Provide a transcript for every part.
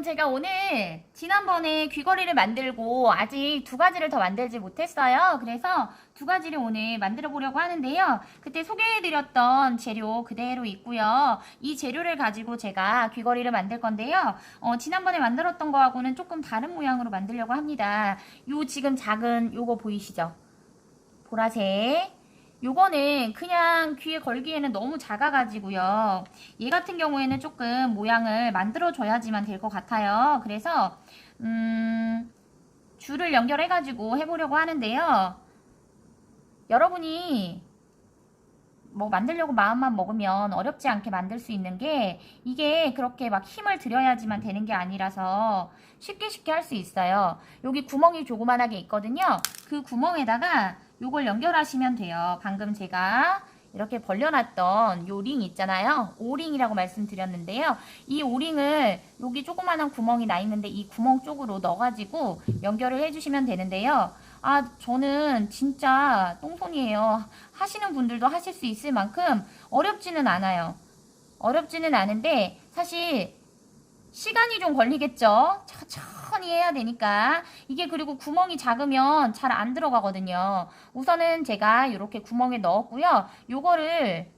제가 오늘 지난번에 귀걸이를 만들고 아직 두 가지를 더 만들지 못했어요. 그래서 두 가지를 오늘 만들어 보려고 하는데요. 그때 소개해드렸던 재료 그대로 있고요. 이 재료를 가지고 제가 귀걸이를 만들 건데요. 지난번에 만들었던 거하고는 조금 다른 모양으로 만들려고 합니다. 요 지금 작은 요거 보이시죠? 보라색. 요거는 그냥 귀에 걸기에는 너무 작아가지고요. 얘 같은 경우에는 조금 모양을 만들어줘야지만 될 것 같아요. 그래서 줄을 연결해가지고 해보려고 하는데요. 여러분이 뭐 만들려고 마음만 먹으면 어렵지 않게 만들 수 있는 게 이게 그렇게 막 힘을 들여야지만 되는 게 아니라서 쉽게 할 수 있어요. 여기 구멍이 조그만하게 있거든요. 그 구멍에다가 요걸 연결하시면 돼요. 방금 제가 이렇게 벌려놨던 요 링 있잖아요. 오링이라고 말씀드렸는데요. 이 오링을 여기 조그만한 구멍이 나 있는데 이 구멍 쪽으로 넣어가지고 연결을 해주시면 되는데요. 저는 진짜 똥손이에요. 하시는 분들도 하실 수 있을 만큼 어렵지는 않아요. 어렵지는 않은데 사실 시간이 좀 걸리겠죠. 천천히 해야 되니까. 이게 그리고 구멍이 작으면 잘 안 들어가거든요. 우선은 제가 이렇게 구멍에 넣었고요. 요거를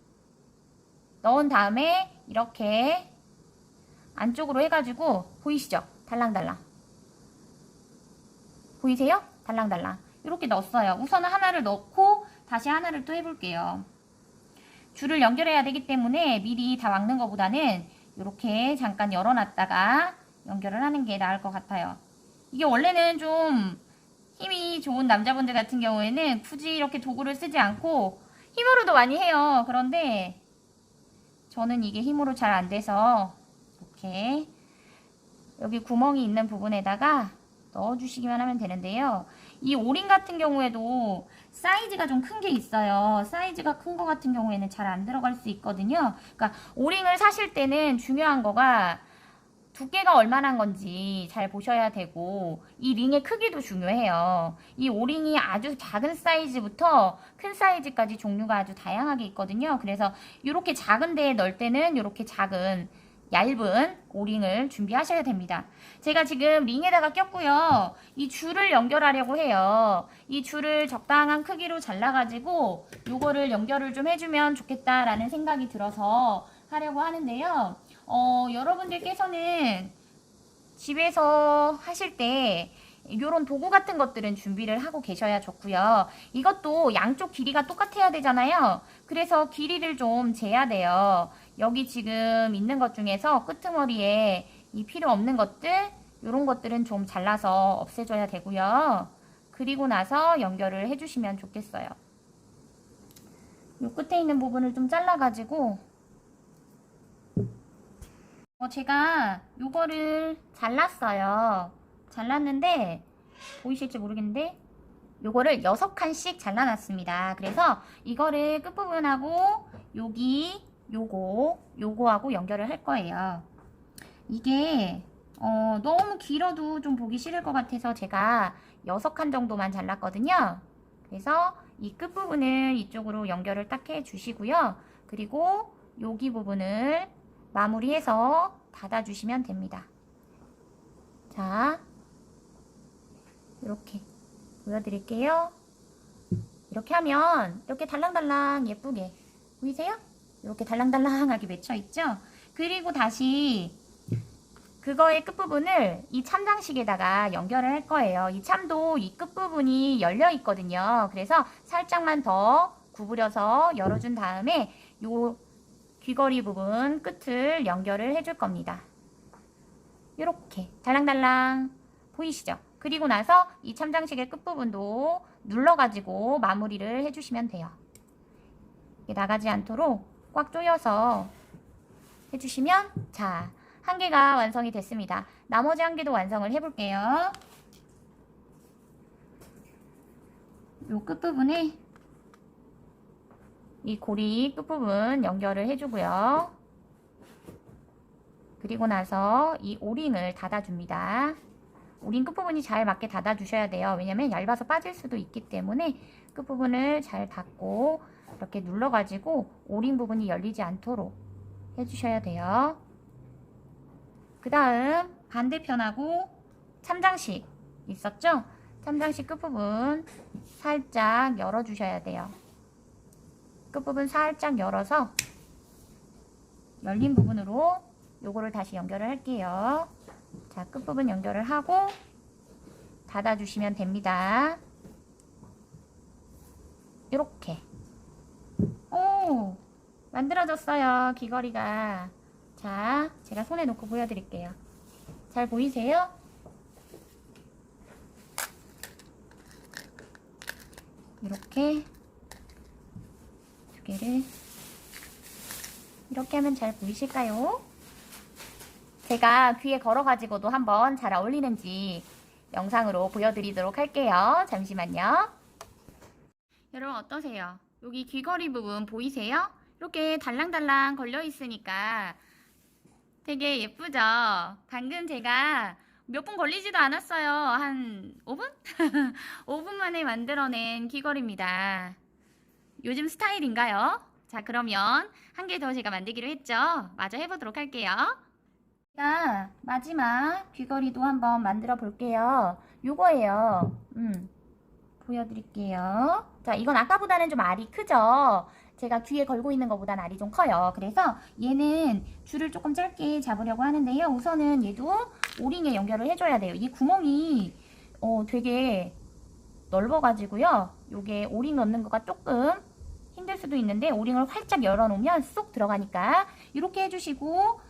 넣은 다음에 이렇게 안쪽으로 해가지고 보이시죠? 달랑달랑. 보이세요? 달랑달랑. 이렇게 넣었어요. 우선은 하나를 넣고 다시 하나를 또 해볼게요. 줄을 연결해야 되기 때문에 미리 다 막는 것보다는 이렇게 잠깐 열어놨다가 연결을 하는 게 나을 것 같아요. 이게 원래는 좀 힘이 좋은 남자분들 같은 경우에는 굳이 이렇게 도구를 쓰지 않고 힘으로도 많이 해요. 그런데 저는 이게 힘으로 잘 안 돼서 이렇게 여기 구멍이 있는 부분에다가 넣어주시기만 하면 되는데요. 이 오링 같은 경우에도 사이즈가 좀 큰 게 있어요. 사이즈가 큰 거 같은 경우에는 잘 안 들어갈 수 있거든요. 그러니까 오링을 사실 때는 중요한 거가 두께가 얼마나 건지 잘 보셔야 되고 이 링의 크기도 중요해요. 이 오링이 아주 작은 사이즈부터 큰 사이즈까지 종류가 아주 다양하게 있거든요. 그래서 이렇게 작은 데에 넣을 때는 이렇게 작은 얇은 오링을 준비하셔야 됩니다. 제가 지금 링에다가 꼈고요. 이 줄을 연결하려고 해요. 이 줄을 적당한 크기로 잘라가지고 요거를 연결을 좀 해주면 좋겠다라는 생각이 들어서 하려고 하는데요. 여러분들께서는 집에서 하실 때 이런 도구 같은 것들은 준비를 하고 계셔야 좋고요. 이것도 양쪽 길이가 똑같아야 되잖아요. 그래서 길이를 좀 재야 돼요. 여기 지금 있는 것 중에서 끄트머리에 이 필요 없는 것들, 이런 것들은 좀 잘라서 없애줘야 되고요. 그리고 나서 연결을 해주시면 좋겠어요. 이 끝에 있는 부분을 좀 잘라가지고 제가 요거를 잘랐어요. 잘랐는데 보이실지 모르겠는데 요거를 6칸씩 잘라놨습니다. 그래서 이거를 끝부분하고 여기 요거하고 연결을 할 거예요. 이게 너무 길어도 좀 보기 싫을 것 같아서 제가 6칸 정도만 잘랐거든요. 그래서 이 끝부분을 이쪽으로 연결을 딱 해주시고요. 그리고 여기 부분을 마무리해서 닫아주시면 됩니다. 자, 이렇게 보여드릴게요. 이렇게 하면 이렇게 달랑달랑 예쁘게 보이세요? 이렇게 달랑달랑하게 맺혀있죠? 그리고 다시 그거의 끝부분을 이 참장식에다가 연결을 할 거예요. 이 참도 이 끝부분이 열려 있거든요. 그래서 살짝만 더 구부려서 열어준 다음에 요 귀걸이 부분 끝을 연결을 해줄 겁니다. 이렇게 달랑달랑 보이시죠? 그리고 나서 이 참장식의 끝부분도 눌러가지고 마무리를 해주시면 돼요. 나가지 않도록 꽉 조여서 해주시면 자, 한 개가 완성이 됐습니다. 나머지 한 개도 완성을 해볼게요. 요 끝부분에 이 고리 끝부분 연결을 해주고요. 그리고 나서 이 오링을 닫아줍니다. 오링 끝부분이 잘 맞게 닫아주셔야 돼요. 왜냐면 얇아서 빠질 수도 있기 때문에 끝부분을 잘 닫고 이렇게 눌러가지고 오링 부분이 열리지 않도록 해주셔야 돼요. 그 다음 반대편하고 참장식 있었죠? 참장식 끝부분 살짝 열어주셔야 돼요. 끝부분 살짝 열어서 열린 부분으로 요거를 다시 연결을 할게요. 자, 끝부분 연결을 하고 닫아주시면 됩니다. 이렇게. 오, 만들어졌어요. 귀걸이가. 자, 제가 손에 놓고 보여드릴게요. 잘 보이세요? 이렇게 두 개를 이렇게 하면 잘 보이실까요? 제가 귀에 걸어가지고도 한번 잘 어울리는지 영상으로 보여드리도록 할게요. 잠시만요. 여러분 어떠세요? 여기 귀걸이 부분 보이세요? 이렇게 달랑달랑 걸려 있으니까 되게 예쁘죠? 방금 제가 몇 분 걸리지도 않았어요. 한 5분? 5분 만에 만들어낸 귀걸이입니다. 요즘 스타일인가요? 자, 그러면 한 개 더 제가 만들기로 했죠? 마저 해보도록 할게요. 자, 마지막 귀걸이도 한번 만들어 볼게요. 요거예요. 보여드릴게요. 자, 이건 아까보다는 좀 알이 크죠? 제가 귀에 걸고 있는 것보다는 알이 좀 커요. 그래서 얘는 줄을 조금 짧게 잡으려고 하는데요. 우선은 얘도 오링에 연결을 해줘야 돼요. 이 구멍이 되게 넓어가지고요. 요게 오링 넣는 거가 조금 힘들 수도 있는데 오링을 활짝 열어놓으면 쏙 들어가니까 이렇게 해주시고,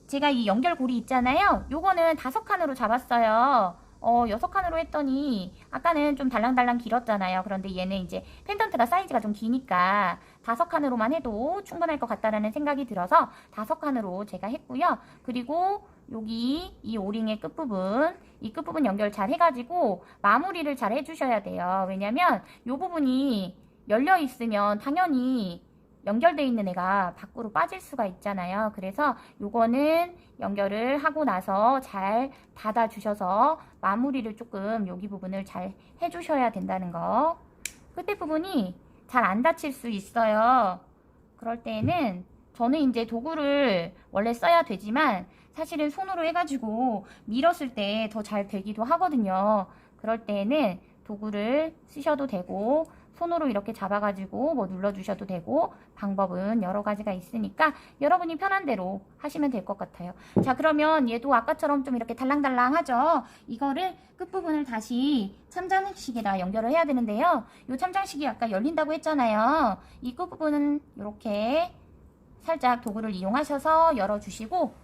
제가 이 연결고리 있잖아요. 요거는 5칸으로 잡았어요. 6칸으로 했더니 아까는 좀 달랑달랑 길었잖아요. 그런데 얘는 이제 펜던트가 사이즈가 좀 기니까 5칸으로만 해도 충분할 것 같다라는 생각이 들어서 5칸으로 제가 했고요. 그리고 여기 이 오링의 끝부분, 이 끝부분 연결 잘 해가지고 마무리를 잘 해주셔야 돼요. 왜냐면 이 부분이 열려 있으면 당연히 연결되어 있는 애가 밖으로 빠질 수가 있잖아요. 그래서 요거는 연결을 하고 나서 잘 닫아 주셔서 마무리를 조금 여기 부분을 잘 해주셔야 된다는 거. 끝에 부분이 잘 안 닫힐 수 있어요. 그럴 때는 저는 이제 도구를 원래 써야 되지만 사실은 손으로 해가지고 밀었을 때 더 잘 되기도 하거든요. 그럴 때는 도구를 쓰셔도 되고 손으로 이렇게 잡아가지고 뭐 눌러주셔도 되고 방법은 여러 가지가 있으니까 여러분이 편한 대로 하시면 될 것 같아요. 자, 그러면 얘도 아까처럼 좀 이렇게 달랑달랑하죠? 이거를 끝부분을 다시 참장식에다 연결을 해야 되는데요. 이 참장식이 아까 열린다고 했잖아요. 이 끝부분은 이렇게 살짝 도구를 이용하셔서 열어주시고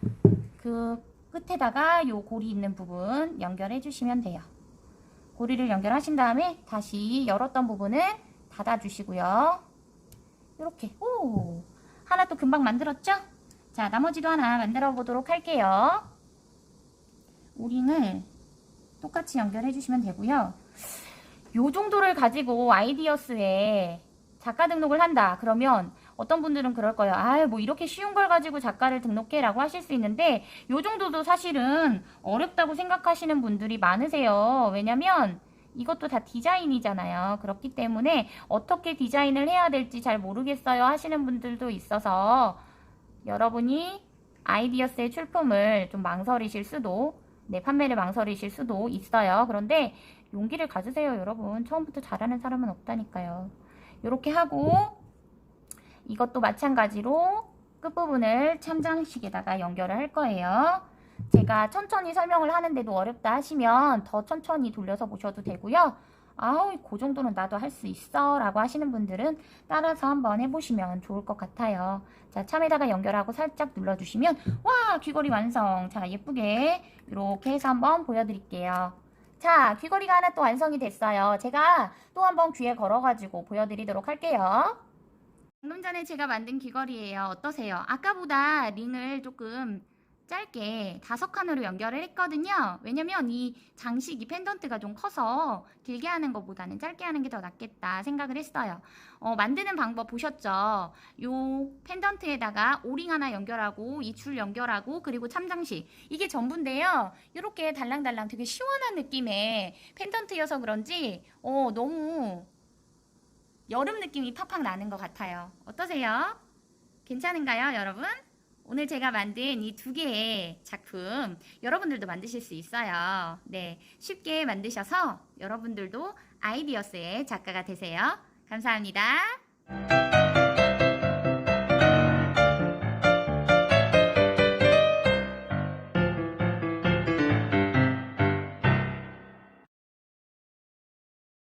그 끝에다가 요 고리 있는 부분 연결해 주시면 돼요. 고리를 연결하신 다음에 다시 열었던 부분을 닫아주시고요. 이렇게 하나 또 금방 만들었죠? 자, 나머지도 하나 만들어 보도록 할게요. 오링을 똑같이 연결해 주시면 되고요. 요 정도를 가지고 아이디어스에 작가 등록을 한다 그러면 어떤 분들은 그럴 거예요. 아, 뭐 이렇게 쉬운 걸 가지고 작가를 등록해 라고 하실 수 있는데 요 정도도 사실은 어렵다고 생각하시는 분들이 많으세요. 왜냐면 이것도 다 디자인이잖아요. 그렇기 때문에 어떻게 디자인을 해야 될지 잘 모르겠어요 하시는 분들도 있어서 여러분이 아이디어스의 출품을 좀 망설이실 수도, 판매를 망설이실 수도 있어요. 그런데 용기를 가지세요, 여러분. 처음부터 잘하는 사람은 없다니까요. 이렇게 하고 이것도 마찬가지로 끝부분을 참장식에다가 연결을 할 거예요. 제가 천천히 설명을 하는데도 어렵다 하시면 더 천천히 돌려서 보셔도 되고요. 아우, 그 정도는 나도 할 수 있어 라고 하시는 분들은 따라서 한번 해보시면 좋을 것 같아요. 자, 참에다가 연결하고 살짝 눌러주시면 와, 귀걸이 완성. 자, 예쁘게 이렇게 해서 한번 보여드릴게요. 자, 귀걸이가 하나 또 완성이 됐어요. 제가 또 한번 귀에 걸어가지고 보여드리도록 할게요. 방금 전에 제가 만든 귀걸이에요. 어떠세요? 아까보다 링을 조금 짧게 5칸으로 연결을 했거든요. 왜냐면 이 장식이 펜던트가 좀 커서 길게 하는 것보다는 짧게 하는 게 더 낫겠다 생각을 했어요. 만드는 방법 보셨죠? 요 펜던트에다가 오링 하나 연결하고 이 줄 연결하고 그리고 참장식, 이게 전부인데요. 이렇게 달랑달랑 되게 시원한 느낌의 펜던트여서 그런지 너무 여름 느낌이 팍팍 나는 것 같아요. 어떠세요? 괜찮은가요, 여러분? 오늘 제가 만든 이 두 개의 작품 여러분들도 만드실 수 있어요. 네, 쉽게 만드셔서 여러분들도 아이디어스의 작가가 되세요. 감사합니다.